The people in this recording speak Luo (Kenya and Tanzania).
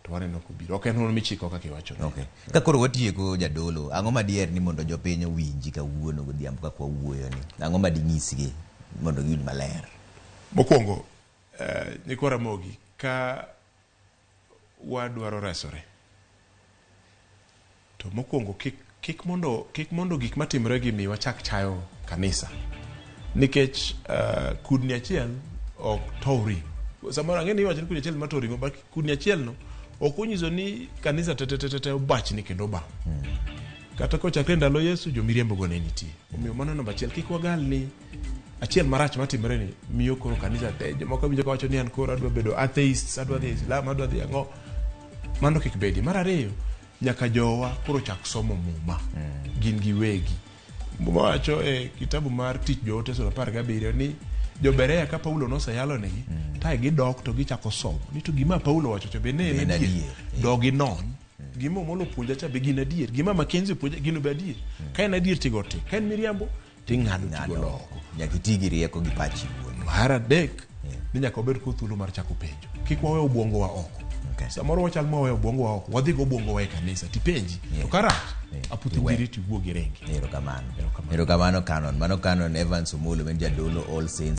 to waneno kobiro. Ok en hono michiko kaka iwacho. Okay. Ka koro watieko jadolo, ang'o madier ni mondo jopiny owinji kawuono godhiambo kaka wawuoyo ni? Ang'o madinyisgi mondo giwinj maler? Mokwongo, nyikwa Ramogi, ka wadwaro resore, to mokwongo kik mondo gik matimre gi mi wachak chayo kanisa, nikech kudni achiel ok tori. Samoro ang'e ni iwacho ni kudni achiel matori, but kudni achiel no ok onyiso ni kanisa te obachni kendo ba. Kata kochakre ndalo Yesu jomiriambo go ne nitie. Omiyo mano namba achiel, kik wagal ni achiel marach matimre ni miyo koro kanisa te jomoko winjo ka wacho ni an koro adwa bedo atheist, adwa dhi Islam, adwa dhi ang'o. Mano kik bedi. Mar ariyo, nyaka jowa koro chak somo muma gin giwegi. Muma wacho e kitabu mar Tich Joote sura 17 ni joberea ka Paulo noseyalo negi tae gidok to gichako somo ni to gima Paulo wacho cho be ne en adier, dogi non gima molo puonja cha be gin adier, gima Makenzi puonja gino be adier. Ka en adier tigo te, ka en miriambo ting'ado tigo loko. Nyaka iti gi rieko gi pachi wuon. Mar adek ni nyaka obed ko thuolo mar chako penjo. Kik wawe obwongo wa oko. Samoro wachal mwawe obwongo wa oko, wadhi go obwongo wa e kanisa tipenji to karach aputhi diri tiwuogi rengi. Erokamano Canon. Mano Canon Evans Omolo, men jadolo All Saints